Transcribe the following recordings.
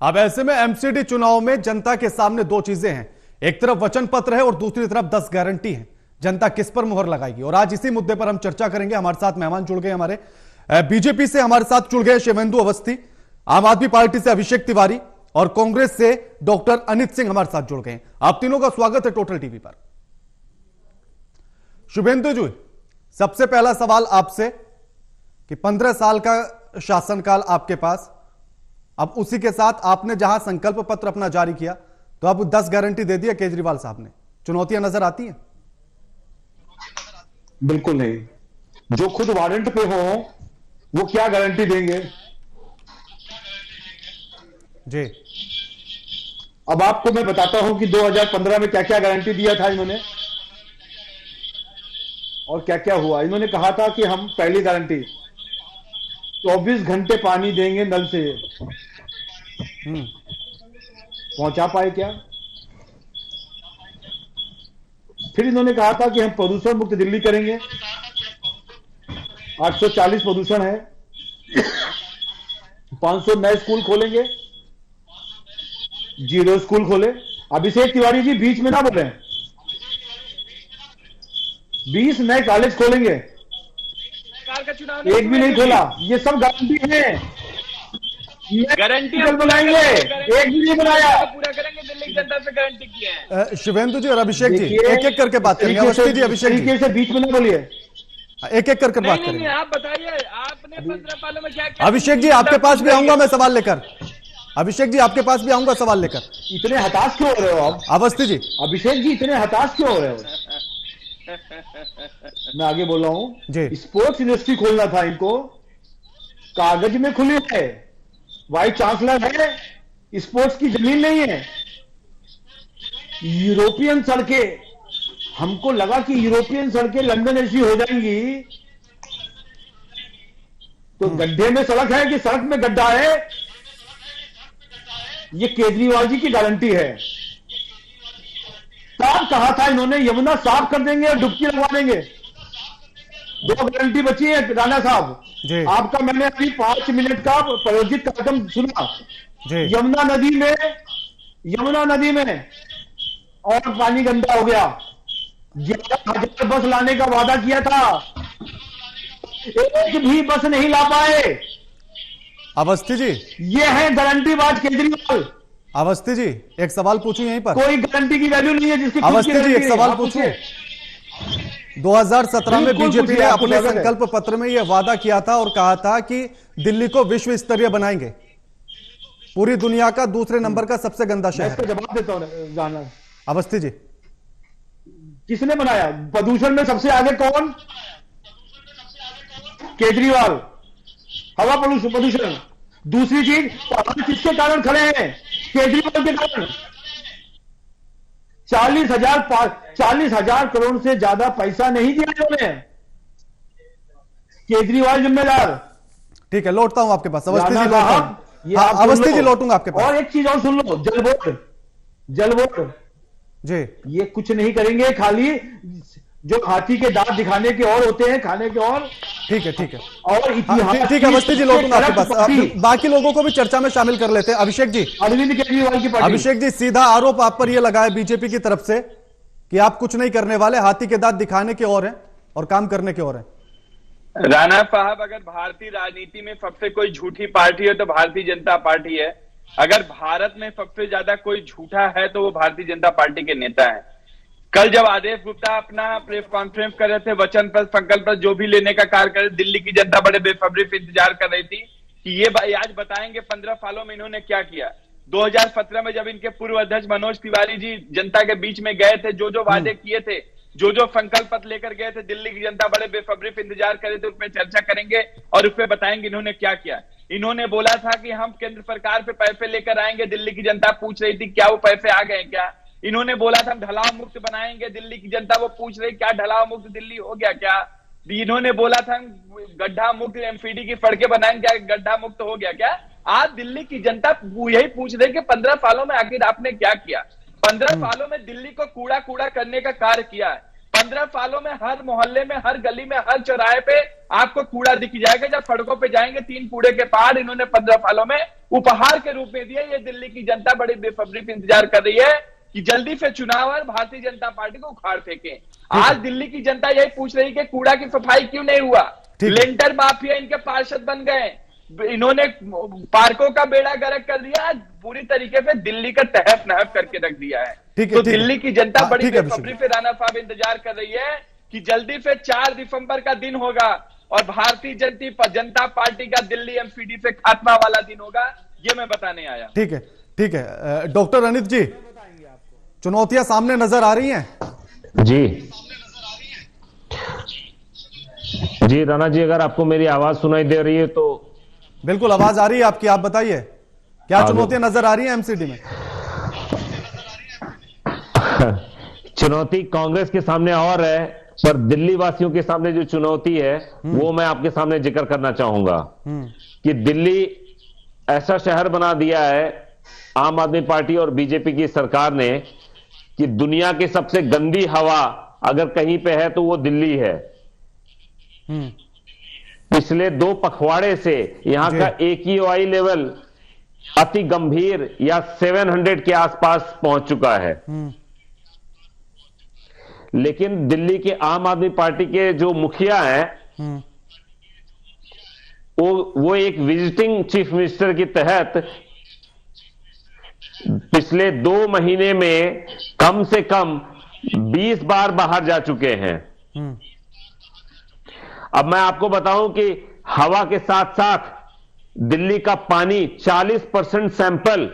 अब ऐसे में एमसीडी चुनाव में जनता के सामने दो चीजें हैं, एक तरफ वचन पत्र है और दूसरी तरफ 10 गारंटी है। जनता किस पर मुहर लगाएगी, और आज इसी मुद्दे पर हम चर्चा करेंगे। हमारे साथ मेहमान जुड़ गए, हमारे बीजेपी से हमारे साथ जुड़ गए शुभेंदु अवस्थी, आम आदमी पार्टी से अभिषेक तिवारी और कांग्रेस से डॉक्टर अनित सिंह हमारे साथ जुड़ गए। आप तीनों का स्वागत है टोटल टीवी पर। शुभेंदु जी, सबसे पहला सवाल आपसे कि 15 साल का शासनकाल आपके पास, अब उसी के साथ आपने जहां संकल्प पत्र अपना जारी किया तो अब 10 गारंटी दे दिया केजरीवाल साहब ने, चुनौतियां नजर आती हैं? बिल्कुल नहीं, जो खुद वारंट पे हो वो क्या गारंटी देंगे जी? अब आपको मैं बताता हूं कि 2015 में क्या क्या गारंटी दिया था इन्होंने और क्या क्या हुआ। इन्होंने कहा था कि हम पहली गारंटी 24 घंटे पानी देंगे नल से। पहुंचा पाए क्या? फिर इन्होंने कहा था कि हम प्रदूषण मुक्त दिल्ली करेंगे। 840 प्रदूषण है, 500 नए स्कूल खोलेंगे, 0 स्कूल खोले। अभिषेक तिवारी जी बीच में ना बोले, 20 नए कॉलेज खोलेंगे, एक भी नहीं खोला। ये सब गारंटी है, गारंटी बनाएंगे, एक भी नहीं बनाया। पूरा करेंगे, दिल्ली की जनता से गारंटी की है। शुभेंदु जी और अभिषेक जी एक एक करके बात करेंगे। अवस्थी जी, अभिषेक जी से बीच में ना बोलिए, एक एक करके बात करेंगे। आप बताइए, आपने 15 सालों में क्या किया? अभिषेक जी आपके पास भी आऊंगा मैं सवाल लेकर। अभिषेक जी आपके पास भी आऊंगा सवाल लेकर। इतने हताश क्यों हो रहे हो आप? अवस्थी जी, अभिषेक जी इतने हताश क्यों हो रहे हो? मैं आगे बोल रहा हूं जी। स्पोर्ट्स इंडस्ट्री खोलना था इनको, कागज में खुली है, वाइस चांसलर है, स्पोर्ट्स की जमीन नहीं है। यूरोपियन सड़कें, हमको लगा कि यूरोपियन सड़कें लंदन ऐसी हो जाएंगी, तो गड्ढे में सड़क है कि सड़क में गड्ढा है? ये केजरीवाल जी की गारंटी है। साफ कहा था इन्होंने, यमुना साफ कर देंगे और डुबकी लगवा देंगे। 2 गारंटी बची है राणा साहब जी। आपका। मैंने अभी 5 मिनट का प्रायोजित कार्यक्रम सुना जी। यमुना नदी में और पानी गंदा हो गया। 11,000 बस लाने का वादा किया था, एक भी बस नहीं ला पाए। अवस्थी जी, ये है गारंटीबाज केजरीवाल। अवस्थी जी एक सवाल पूछूं यहीं पर? कोई गारंटी की वैल्यू नहीं है जिसकी। अवस्थी जी एक सवाल पूछूं? 2017 में बीजेपी ने अपने संकल्प पत्र में यह वादा किया था और कहा था कि दिल्ली को विश्व स्तरीय बनाएंगे, पूरी दुनिया का दूसरे नंबर का सबसे गंदा शहर। इसका जवाब देता हूं जाना। अवस्थी जी, किसने बनाया? प्रदूषण में सबसे आगे कौन? केजरीवाल। हवा प्रदूषण। दूसरी चीज, पहाड़ किसके कारण खड़े हैं? केजरीवाल के कारण। 40,000 करोड़ से ज्यादा पैसा नहीं दिया इन्होंने, केजरीवाल जिम्मेदार। ठीक है, लौटता हूं आपके पास। अवस्थी जी राणा लौटता साहब, हूं। ये हाँ, आप अवस्थी सुन जी लो। लौटूंगा आपके पास। और एक चीज और सुन लो, जल बोर्ड जी। ये कुछ नहीं करेंगे, खाली जो हाथी के दांत दिखाने के और होते हैं, खाने के और। ठीक है, ठीक है, और इतिहास। ठीक है अवस्थी जी, लौटूंगा आपके पास। बाकी लोगों को भी चर्चा में शामिल कर लेते हैं। अभिषेक जी, अरविंद केजरीवाल की पार्टी। अभिषेक जी, सीधा आरोप आप पर यह लगा है बीजेपी की तरफ से कि आप कुछ नहीं करने वाले, हाथी के दांत दिखाने के और हैं और काम करने के और हैं। राणा साहब, अगर भारतीय राजनीति में सबसे कोई झूठी पार्टी है तो भारतीय जनता पार्टी है। अगर भारत में सबसे ज्यादा कोई झूठा है तो वो भारतीय जनता पार्टी के नेता है। कल जब आदेश गुप्ता अपना प्रेस कॉन्फ्रेंस कर रहे थे, वचन पर संकल्प पर जो भी लेने का कार्य करे, दिल्ली की जनता बड़े बेसब्री से इंतजार कर रही थी कि ये आज बताएंगे 15 सालों में इन्होंने क्या किया। 2017 में जब इनके पूर्व अध्यक्ष मनोज तिवारी जी जनता के बीच में गए थे, जो वादे किए थे, जो संकल्प पत्र लेकर गए थे, दिल्ली की जनता बड़े बेसब्री से इंतजार कर रहे थे, उसमें चर्चा करेंगे और उसमें बताएंगे इन्होंने क्या किया। इन्होंने बोला था कि हम केंद्र सरकार पे पैसे लेकर आएंगे, दिल्ली की जनता पूछ रही थी क्या वो पैसे आ गए क्या। इन्होंने बोला था हम ढलाव मुक्त बनाएंगे, दिल्ली की जनता वो पूछ रही क्या ढलाव मुक्त दिल्ली हो गया क्या। इन्होंने बोला था गड्ढा मुक्त एमपीडी की सड़कें बनाएंगे, क्या गड्ढा मुक्त हो गया क्या। आज दिल्ली की जनता यही पूछ रही कि 15 सालों में आखिर आपने क्या किया। 15 सालों में दिल्ली को कूड़ा करने का कार्य किया है। 15 सालों में हर मोहल्ले में, हर गली में, हर चौराहे पे आपको कूड़ा दिख जाएगा। जब सड़कों पे जाएंगे 3 कूड़े के पहाड़ इन्होंने 15 सालों में उपहार के रूप में दिए। ये दिल्ली की जनता बड़ी बेसब्री से इंतजार कर रही है कि जल्दी से चुनाव और भारतीय जनता पार्टी को उखाड़ फेंके। आज दिल्ली की जनता यही पूछ रही है कि कूड़ा की सफाई क्यों नहीं हुआ। लेंटर माफिया इनके पार्षद बन गए, इन्होंने पार्कों का बेड़ा गर्क कर दिया, आज पूरी तरीके से दिल्ली का तहस नहस करके रख दिया है। तो दिल्ली की जनता बड़ी बेसब्री से राणा साहब इंतजार कर रही है कि जल्दी से 4 दिसंबर का दिन होगा और भारतीय जनता पार्टी का दिल्ली एमसीडी से खात्मा वाला दिन होगा। ये मैं बताने आया। ठीक है डॉक्टर अनित जी, चुनौतियां सामने नजर आ रही हैं जी राणा जी, अगर आपको मेरी आवाज सुनाई दे रही है तो। बिल्कुल आवाज आ रही है आपकी, आप बताइए क्या चुनौतियां नजर आ रही हैं एमसीडी में। चुनौती कांग्रेस के सामने और है, पर दिल्ली वासियों के सामने जो चुनौती है वो मैं आपके सामने जिक्र करना चाहूंगा कि दिल्ली ऐसा शहर बना दिया है आम आदमी पार्टी और बीजेपी की सरकार ने कि दुनिया की सबसे गंदी हवा अगर कहीं पे है तो वो दिल्ली है। पिछले 2 पखवाड़े से यहां का AQI लेवल अति गंभीर या 700 के आसपास पहुंच चुका है। लेकिन दिल्ली के आम आदमी पार्टी के जो मुखिया हैं वो एक विजिटिंग चीफ मिनिस्टर के तहत पिछले 2 महीने में कम से कम 20 बार बाहर जा चुके हैं। अब मैं आपको बताऊं कि हवा के साथ साथ दिल्ली का पानी 40% सैंपल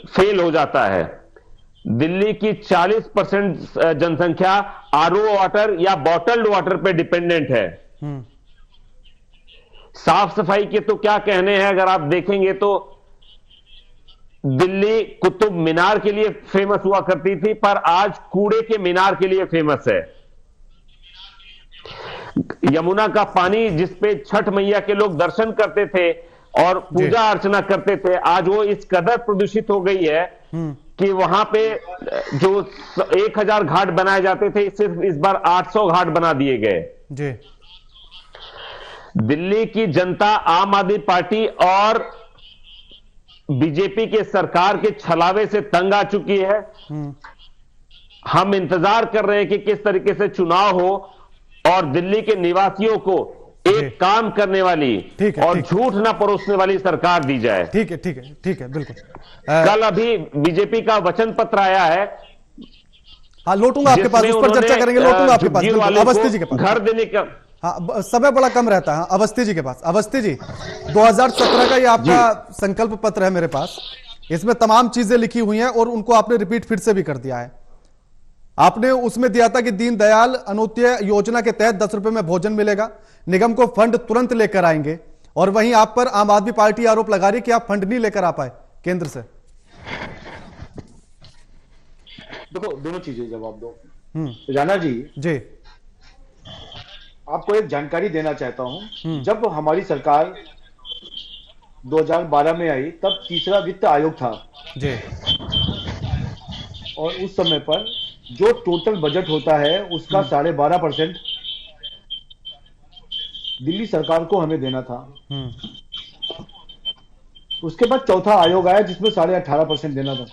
फेल हो जाता है। दिल्ली की 40% जनसंख्या आरओ वाटर या बॉटल्ड वाटर पे डिपेंडेंट है। साफ सफाई के तो क्या कहने हैं, अगर आप देखेंगे तो दिल्ली कुतुब मीनार के लिए फेमस हुआ करती थी, पर आज कूड़े के मीनार के लिए फेमस है। यमुना का पानी जिसपे छठ मैया के लोग दर्शन करते थे और पूजा अर्चना करते थे, आज वो इस कदर प्रदूषित हो गई है कि वहां पे जो 1000 घाट बनाए जाते थे सिर्फ इस बार 800 घाट बना दिए गए। दिल्ली की जनता आम आदमी पार्टी और बीजेपी के सरकार के छलावे से तंग आ चुकी है। हम इंतजार कर रहे हैं कि किस तरीके से चुनाव हो और दिल्ली के निवासियों को एक काम करने वाली और झूठ ना परोसने वाली सरकार दी जाए। ठीक है बिल्कुल। कल अभी बीजेपी का वचन पत्र आया है। हाँ, लौटूंगा आपके पास, उस पर चर्चा करेंगे। लौटूंगा आपके पास, अवस्थी जी के पास घर देने का। हाँ, समय बड़ा कम रहता है। अवस्थी जी के पास। अवस्थी जी, 2017 का ये आपका संकल्प पत्र है मेरे पास, इसमें तमाम चीजें लिखी हुई हैं और उनको आपने रिपीट फिर से भी कर दिया है। आपने उसमें दिया था कि दीनदयाल अंत्योदय योजना के तहत 10 रुपए में भोजन मिलेगा, निगम को फंड तुरंत लेकर आएंगे, और वहीं आप पर आम आदमी पार्टी आरोप लगा रही कि आप फंड नहीं लेकर आ पाए केंद्र से। देखो, दोनों चीजें जवाब दो। राणा जी, आपको एक जानकारी देना चाहता हूं। जब हमारी सरकार 2012 में आई तब तीसरा वित्त आयोग था जी, और उस समय पर जो टोटल बजट होता है उसका 12.5% दिल्ली सरकार को हमें देना था। उसके बाद चौथा आयोग आया जिसमें 18.5% देना था,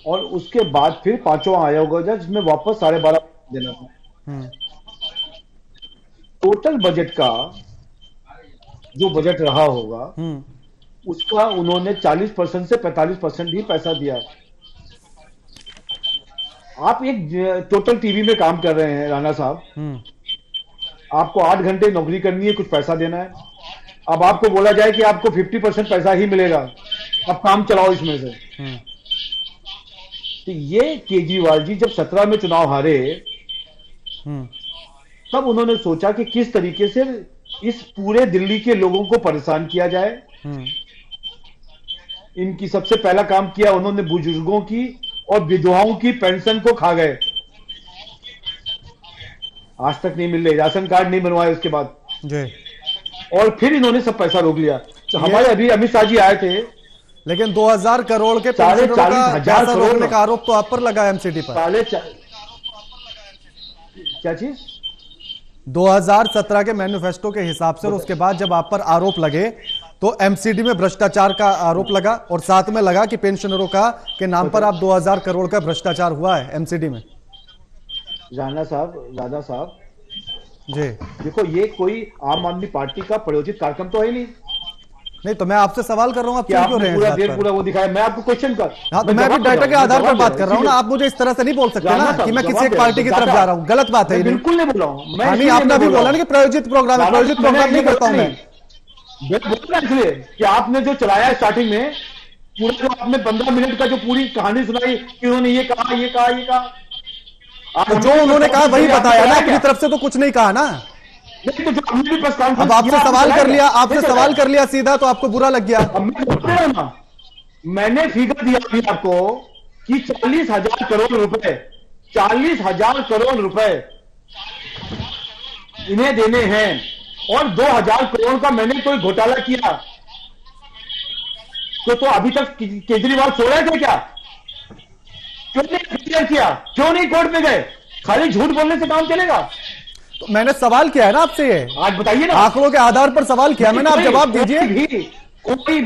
और उसके बाद फिर पांचवा आयोग आया जिसमें वापस 12.5% देना था। टोटल बजट का जो बजट रहा होगा उसका उन्होंने 40% से 45% ही पैसा दिया। आप एक टोटल टीवी में काम कर रहे हैं राणा साहब, आपको 8 घंटे नौकरी करनी है, कुछ पैसा देना है। अब आपको बोला जाए कि आपको 50% पैसा ही मिलेगा, अब काम चलाओ इसमें से। तो ये केजरीवाल जी जब 17 में चुनाव हारे तब उन्होंने सोचा कि किस तरीके से इस पूरे दिल्ली के लोगों को परेशान किया जाए। इनकी सबसे पहला काम किया उन्होंने बुजुर्गों की और विधवाओं की पेंशन को खा गए, आज तक नहीं मिल रही, राशन कार्ड नहीं बनवाए उसके बाद, और फिर इन्होंने सब पैसा रोक लिया। तो हमारे अभी अमित शाह जी आए थे लेकिन 2000 करोड़ के पेंशनरों का 40,000 पैसा करोड़ रोकने का आरोप तो आप पर लगा है एमसीडी पर। क्या चीज? 2017 के मैनिफेस्टो के हिसाब से और उसके बाद जब आप पर आरोप लगे तो एमसीडी में भ्रष्टाचार का आरोप लगा और साथ में लगा कि पेंशनरों का के नाम पर आप 2000 करोड़ का भ्रष्टाचार हुआ है एमसीडी में। राणा साहब, दादा साहब जी देखो, ये कोई आम आदमी पार्टी का प्रायोजित कार्यक्रम तो है नहीं। तो मैं आपसे सवाल कर रहा हूं, आप क्या क्यों आपने रहे पूरा हैं देर पूरा वो दिखाया? मैं आपको क्वेश्चन कर, हाँ, तो मैं भी डाटा के आधार पर बात कर रहा हूँ ना, आप मुझे इस तरह से नहीं बोल सकते ना कि मैं किसी एक पार्टी की तरफ जा रहा हूँ, गलत बात है। बिल्कुल नहीं बोल रहा हूँ मैं। नहीं, आपने अभी बोला ना कि प्रायोजित प्रोग्राम है, प्रायोजित प्रोग्राम नहीं करता हूं मैं। बोलना इसलिए कि आपने जो चलाया स्टार्टिंग में, पूरा जो आपने 15 मिनट का जो पूरी कहानी सुनाई कि उन्होंने ये कहा, ये कहा, ये कहा, तो जो उन्होंने कहा वही बताया ना, अपनी तरफ से तो कुछ नहीं कहा ना। नहीं तो जो हमने भी प्रेस कॉन्फ्रेंस अब आपसे सवाल कर लिया, आपसे सवाल कर लिया सीधा, तो आपको बुरा लग गया। मैंने फिगर दिया अभी आपको कि 40,000 करोड़ रुपए, 40,000 करोड़ रुपए इन्हें देने हैं और 2,000 करोड़ का मैंने कोई घोटाला किया तो अभी तक केजरीवाल सो रहे थे क्या? क्यों नहीं क्लियर किया? क्यों नहीं कोर्ट में गए? खाली झूठ बोलने से काम चलेगा? तो मैंने सवाल किया है ना आपसे, ये आज बताइए ना, आंकड़ों के आधार पर सवाल किया मैंने, आप जवाब दीजिए। कोई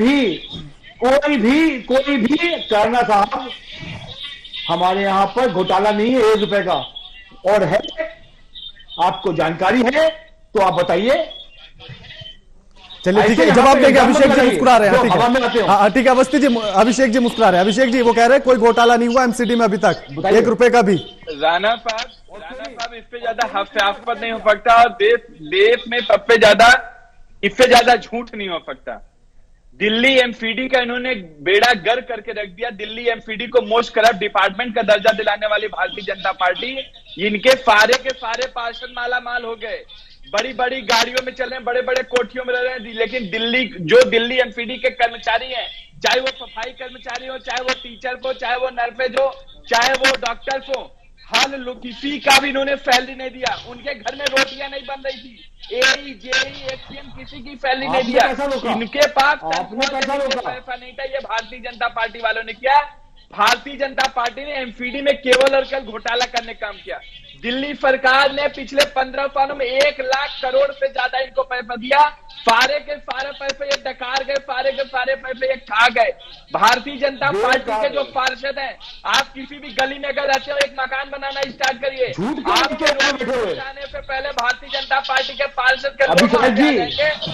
भी करना साहब, हमारे यहां पर घोटाला नहीं है 1 रुपए का, और है आपको जानकारी है तो आप बताइए। चलिए ठीक है, जवाब देंगे। अभिषेक जी मुस्कुरा रहे हैं, ठीक है अवस्थी जी, अभिषेक जी मुस्कुरा रहे हैं। अभिषेक जी वो कह रहे हैं कोई घोटाला नहीं हुआ एमसीडी में अभी तक 1 रुपए का भी। राणा साहब इस पे ज्यादा हास्यास्पद नहीं हो सकता, और देश में सबसे ज्यादा इससे ज्यादा झूठ नहीं हो सकता। दिल्ली एमसीडी का इन्होंने बेड़ा गर्क करके रख दिया। दिल्ली एमसीडी को मोस्ट करप्ट डिपार्टमेंट का दर्जा दिलाने वाली भारतीय जनता पार्टी, इनके सारे के सारे पार्षद माला माल हो गए, बड़ी बड़ी गाड़ियों में चल रहे हैं, बड़े बड़े कोठियों में रह रहे हैं। लेकिन दिल्ली एमसीडी के कर्मचारी हैं, चाहे वो सफाई कर्मचारी हो, चाहे वो टीचर हो, चाहे वो नर्सेज हो, चाहे वो डॉक्टर्स हो, किसी का भी इन्होंने सैलरी नहीं दिया। उनके घर में रोटियां नहीं बन रही थी, एई जेई एचसीएम किसी की सैलरी नहीं दिया। इनके पास पैसा नहीं था। ये भारतीय जनता पार्टी वालों ने किया। भारतीय जनता पार्टी ने एमसीडी में केवल और केवल घोटाला करने का काम किया। दिल्ली सरकार ने पिछले 15 सालों में 1 लाख करोड़ से ज्यादा इनको पैसा दिया। सारे के सारे पैसे ये डकार गए, सारे के सारे पैसे ये खा गए। भारतीय जनता पार्टी के जो पार्षद हैं, आप किसी भी गली में अगर रहते हो, एक मकान बनाना स्टार्ट करिए, आपके जाने से पहले भारतीय जनता पार्टी के पार्षद के लोग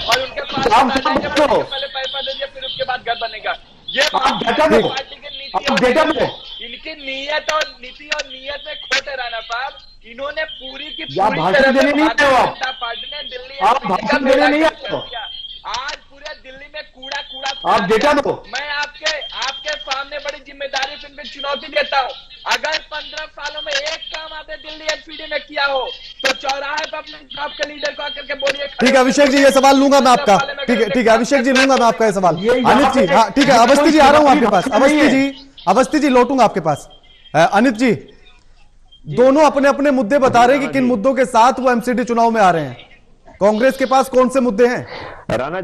और उनके पहले पैसा दीजिए, फिर उसके बाद घर बनेगा। ये पार्टी की नीति, इनकी नीयत और नीति और नीयत में खोटे राणा साहब। इन्होंने पूरी की पूरी तरह से भारतीय जनता पार्टी ने दिल्ली आज पूरे दिल्ली में कूड़ा आप डेटा दो। मैं आपके सामने बड़ी जिम्मेदारी से इनमें चुनौती देता हूँ। अगर 15 सालों में एक काम आपने दिल्ली एमसीडी में किया हो तो चौराहे पर अपने आपके लीडर को आकर के बोलिए। ठीक है अभिषेक जी, ये सवाल लूंगा मैं आपका। ठीक है अभिषेक जी, लूंगा मैं आपका ये सवाल। अनित जी, हाँ ठीक है, अवस्थी जी आ रहा हूँ आपके पास। अवस्थी जी लौटूंगा आपके पास। अनित जी, दोनों अपने अपने मुद्दे बता रहे हैं कि किन मुद्दों के साथ वो एमसीडी चुनाव में आ रहे हैं। कांग्रेस के पास कौन से मुद्दे हैं? राणा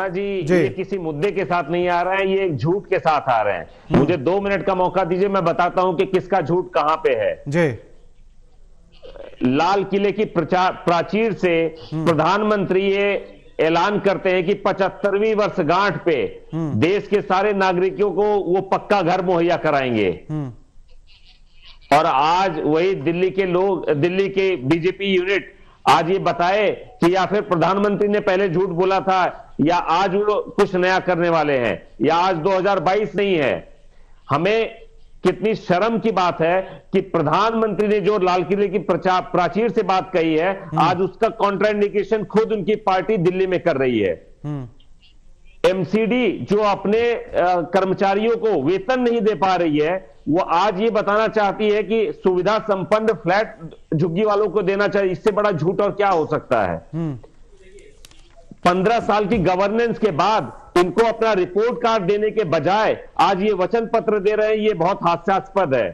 जी ये किसी मुद्दे के साथ नहीं आ रहा है, ये एक झूठ के साथ आ रहे हैं। मुझे 2 मिनट का मौका दीजिए, मैं बताता हूं कि किसका झूठ कहां पे है। जी, लाल किले की प्राचीर से प्रधानमंत्री ये ऐलान करते हैं कि 75वीं वर्षगांठ पे देश के सारे नागरिकों को वो पक्का घर मुहैया कराएंगे। और आज वही दिल्ली के बीजेपी यूनिट आज ये बताए कि या फिर प्रधानमंत्री ने पहले झूठ बोला था, या आज वो कुछ नया करने वाले हैं, या आज 2022 नहीं है। हमें कितनी शर्म की बात है कि प्रधानमंत्री ने जो लाल किले की प्राचीर से बात कही है, आज उसका कॉन्ट्राइंडिकेशन खुद उनकी पार्टी दिल्ली में कर रही है। एमसीडी जो अपने कर्मचारियों को वेतन नहीं दे पा रही है, वो आज ये बताना चाहती है कि सुविधा संपन्न फ्लैट झुग्गी वालों को देना चाहिए। इससे बड़ा झूठ और क्या हो सकता है? 15 साल की गवर्नेंस के बाद इनको अपना रिपोर्ट कार्ड देने के बजाय आज ये वचन पत्र दे रहे हैं, ये बहुत हास्यास्पद है।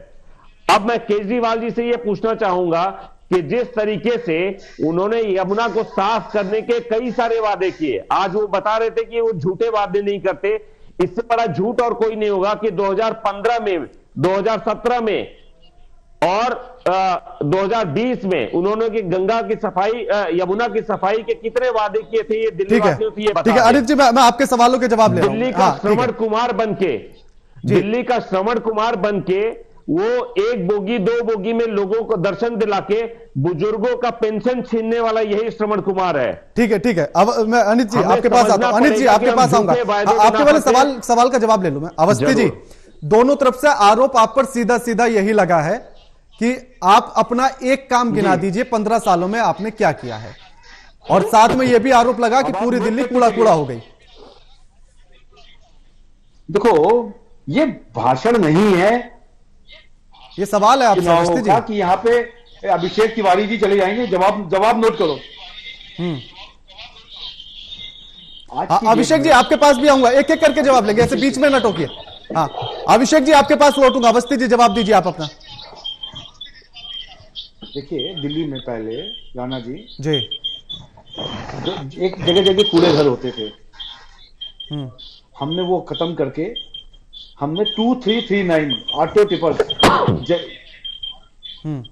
अब मैं केजरीवाल जी से ये पूछना चाहूंगा कि जिस तरीके से उन्होंने यमुना को साफ करने के कई सारे वादे किए, आज वो बता रहे थे कि वो झूठे वादे नहीं करते। इससे बड़ा झूठ और कोई नहीं होगा कि 2015 में, 2017 में और 2020 में उन्होंने कि गंगा की सफाई, यमुना की सफाई के कितने वादे किए थे, ये दिल्ली वासियों से ये बता। ठीक है अनिल जी, मैं आपके सवालों के जवाब ले रहा हूं। दिल्ली का श्रवण कुमार बनके, दिल्ली का श्रवण कुमार बनके वो एक बोगी दो बोगी में लोगों को दर्शन दिला के बुजुर्गों का पेंशन छीनने वाला यही श्रवण कुमार है। ठीक है। अब मैं अनिल जी आपके पास आता हूं। अनिल जी आपके पास आऊंगा, आपके वाले सवाल का जवाब ले लूं मैं। अवस्थी जी, दोनों तरफ से आरोप आप पर सीधा सीधा यही लगा है कि आप अपना एक काम गिना दीजिए 15 सालों में आपने क्या किया है, और साथ में यह भी आरोप लगा कि पूरी दिल्ली कूड़ा कूड़ा हो गई। देखो, ये भाषण नहीं है, ये सवाल है आपसे अवस्थी जी कि यहाँ पे अभिषेक तिवारी जी चले जाएंगे। जवाब नोट करो। अभिषेक जी आपके पास भी आऊंगा, एक एक करके जवाब लेंगे, ऐसे बीच में ना टोकिए। हाँ अभिषेक जी आपके पास लौटूंगा, अवस्थी जी जवाब दीजिए आप अपना। देखिए, दिल्ली में पहले राणा जी एक जगह जगह कूड़े घर होते थे, हमने वो खत्म करके हमने 2339 ऑटो टिपर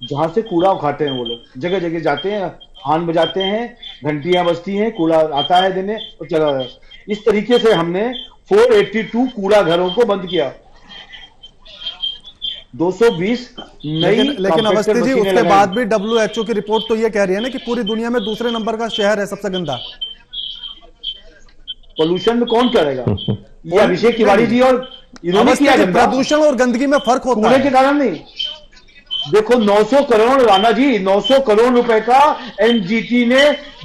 जहां से कूड़ा उठाते हैं वो लोग, जगह जगह जाते हैं, हान बजाते हैं, घंटियां बजती हैं, कूड़ा आता है देने और चला जाता है। इस तरीके से हमने 482 कूड़ा घरों को बंद किया। 220 नई। लेकिन अवस्थी जी उसके बाद भी WHO की रिपोर्ट तो ये कह रही है ना कि पूरी दुनिया में दूसरे नंबर का शहर है सबसे गंदा। पोल्यूशन में कौन करेगा? ये अभिषेक तिवारी जी और इन्होंने किया। प्रदूषण और गंदगी में फर्क होता है, कूड़े के कारण नहीं। देखो 900 करोड़ राणा जी, 900 करोड़ रुपए का एनजीटी ने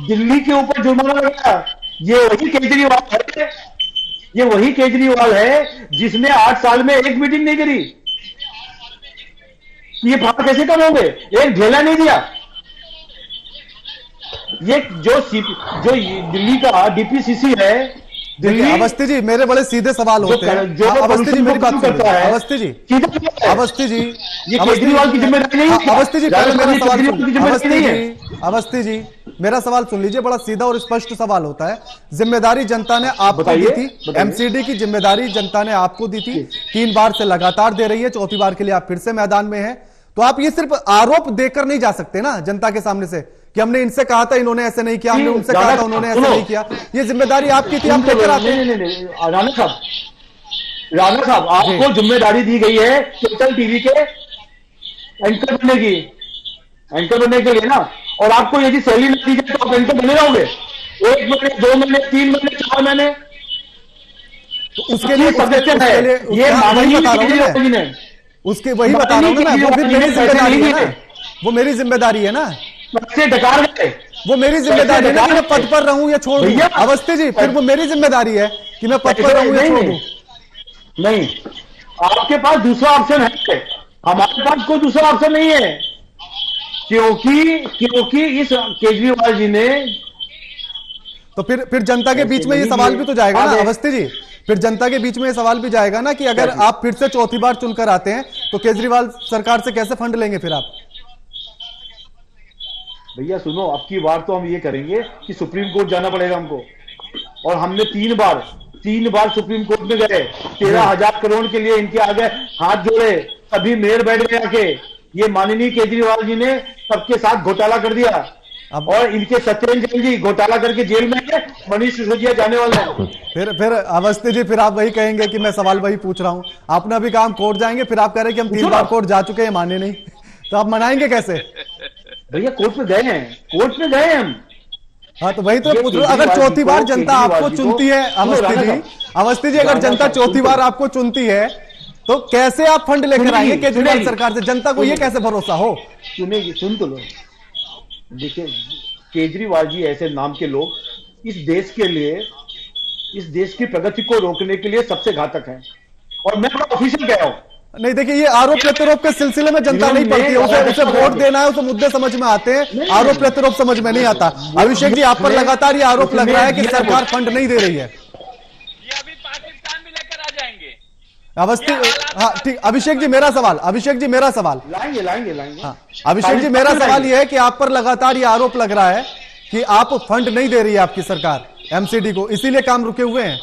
दिल्ली के ऊपर जुर्माना लगाया। ये वही केजरीवाल है, ये वही केजरीवाल है जिसने 8 साल में एक मीटिंग नहीं करी। ये भाव कैसे कम होंगे? एक ढेला नहीं दिया। ये जो दिल्ली का डीपीसीसी है, दिल्ली। अवस्थी जी मेरे बड़े सीधे सवाल होते हैं। अवस्थी जी मेरी बात करता है। अवस्थी जी ये केजरीवाल की जिम्मेदारी नहीं है। अवस्थी जी पहले मेरा सवाल सुन। अवस्थी जी मेरा सवाल सुन लीजिए, बड़ा सीधा और स्पष्ट सवाल होता है। जिम्मेदारी जनता ने आपको दी थी, एमसीडी की जिम्मेदारी जनता ने आपको दी थी, 3 बार से लगातार दे रही है, 4थी बार के लिए आप फिर से मैदान में हैं। तो आप ये सिर्फ आरोप देकर नहीं जा सकते ना जनता के सामने से कि हमने इनसे कहा था इन्होंने ऐसे नहीं किया, हमने उनसे कहा था उन्होंने ऐसे नहीं किया। ये जिम्मेदारी आपकी थी, आप लेकर आते हैं। नहीं, राणा साहब आपको जिम्मेदारी दी गई है टोटल टीवी के एंकर बनने के लिए ना, और आपको यदि सैलरी नहीं दी जाए तो आप एंकर बने रहोगे 1 महीने, 2 महीने, 3 महीने, 4 महीने। तो उसके लिए ये उसके वही बता रहा हूं ना, वो फिर मेरी जिम्मेदारी है ना, वो मेरी जिम्मेदारी है ना, वो मेरी जिम्मेदारी है ना कि मैं पद पर रहूं या छोड़ दूं। अवस्थी जी फिर वो मेरी जिम्मेदारी है कि मैं पद पर रहूं या छोड़ दूं। नहीं, आपके पास दूसरा ऑप्शन है, हमारे पास कोई दूसरा ऑप्शन नहीं है, क्योंकि इस केजरीवाल जी ने। तो फिर जनता के बीच में ये सवाल भी तो जाएगा ना अवस्थी जी, फिर जनता के बीच में ये सवाल भी जाएगा ना कि अगर आप फिर से 4थी बार चुनकर आते हैं तो केजरीवाल सरकार से कैसे फंड लेंगे फिर आप? भैया सुनो, अब की बार तो हम ये करेंगे कि सुप्रीम कोर्ट जाना पड़ेगा हमको, और हमने 3 बार सुप्रीम कोर्ट में गए, 13,000 करोड़ के लिए इनके आगे हाथ जोड़े, सभी मेयर बैठ गए आके। ये माननीय केजरीवाल जी ने सबके साथ घोटाला कर दिया, और इनके सत्येंद्र जैन जी घोटाला करके जेल में है, मनीष सिसोदिया जाने वाले हैं। फिर अवस्थी जी फिर आप वही कहेंगे कि मैं सवाल वही पूछ रहा हूं, अपना भी काम कोर्ट जाएंगे, फिर आप कह रहे हैं कि हम 3 बार कोर्ट जा चुके हैं, माने नहीं, तो आप मनाएंगे कैसे? भैया कोर्ट में गए हैं हम। हाँ तो वही तो पूछ रहा हूं, अगर 4थी बार जनता आपको चुनती है अवस्थी जी अगर जनता 4थी बार आपको चुनती है तो कैसे आप फंड लेकर आएंगे केजरीवाल सरकार से? जनता को ये कैसे भरोसा हो? सुन तो लो, देखिए केजरीवाल जी ऐसे नाम के लोग इस देश के लिए, इस देश की प्रगति को रोकने के लिए सबसे घातक हैं, और मैं ऑफिशियल कह रहा हूं। नहीं देखिए, ये आरोप प्रत्यारोप के सिलसिले में जनता नहीं पड़ती है, उसे वोट देना है, उसे मुद्दे समझ में आते हैं, आरोप प्रत्यारोप समझ में नहीं आता। अभिषेक जी आप पर लगातार ये आरोप लग रहा है कि सरकार फंड नहीं दे रही है। ये अभी पाकिस्तान भी लेकर आ जाएंगे। अवस्थी, हाँ ठीक, अभिषेक जी मेरा सवाल, अभिषेक जी मेरा सवाल, लाएंगे लाएंगे लाएंगे। हाँ अभिषेक जी मेरा सवाल यह है कि आप पर लगातार ये आरोप लग रहा है कि आप फंड नहीं दे रही है आपकी सरकार एमसीडी को, इसीलिए काम रुके हुए हैं।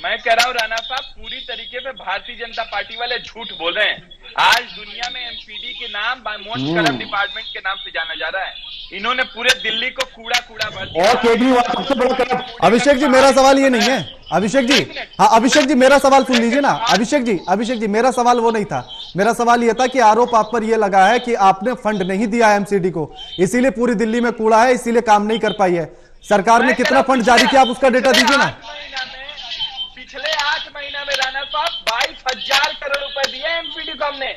मैं कह रहा हूँ राणा साहब, पूरी तरीके से भारतीय जनता पार्टी वाले झूठ बोल रहे हैं। आज दुनिया में एमपीडी के नाम मोस्ट करप्ट डिपार्टमेंट के नाम से जाना जा रहा है। इन्होंने पूरे दिल्ली को कूड़ा भर दिया। और केजरीवाल सबसे बड़ा करप्ट। अभिषेक जी मेरा सवाल ये नहीं है, अभिषेक जी, हाँ अभिषेक जी मेरा सवाल सुन लीजिए ना, अभिषेक जी मेरा सवाल वो नहीं था। मेरा सवाल ये था कि आरोप आप पर ये लगा है कि आपने फंड नहीं दिया एमसीडी को, इसीलिए पूरी दिल्ली में कूड़ा है, इसीलिए काम नहीं कर पाई है सरकार ने। कितना फंड जारी किया आप उसका डेटा दीजिए ना। पिछले 8 महीना में राणा साहब 22,000 करोड़ रुपए दिए एमपीडी को हमने,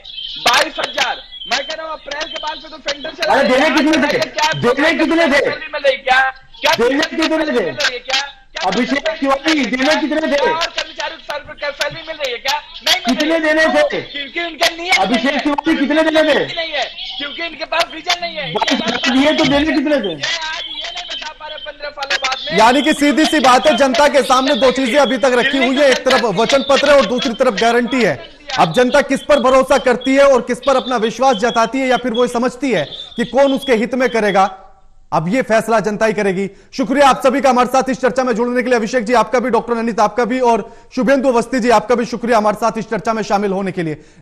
22,000। मैं कह रहा हूँ अप्रैल के बाद से तो टेंडर चला। अरे देने कितने थे, देने कितने थे, मिल रही क्या, क्या देने कितने थे, क्या अभिषेक तिवारी देने कितने थे, और कर्मचारी को सैलरी मिल रही है क्या? नहीं कितने देने थे, क्योंकि उनके नियत अभिषेक तिवारी कितने देने थे, नहीं है, क्योंकि इनके पास विजन नहीं है। दिए तो देने कितने थे? आज ये नहीं बता पा रहे 15 सालों बाद में। यानी कि सीधी सी बात है, जनता के सामने दो चीजें अभी तक रखी हुई है, एक तरफ वचन पत्र है और दूसरी तरफ गारंटी है। अब जनता किस पर भरोसा करती है और किस पर अपना विश्वास जताती है, या फिर वो समझती है कि कौन उसके हित में करेगा, अब ये फैसला जनता ही करेगी। शुक्रिया आप सभी का हमारे साथ इस चर्चा में जुड़ने के लिए। अभिषेक जी आपका भी, डॉक्टर ननीत आपका भी, और शुभेंदु अवस्थी जी आपका भी शुक्रिया हमारे साथ इस चर्चा में शामिल होने के लिए।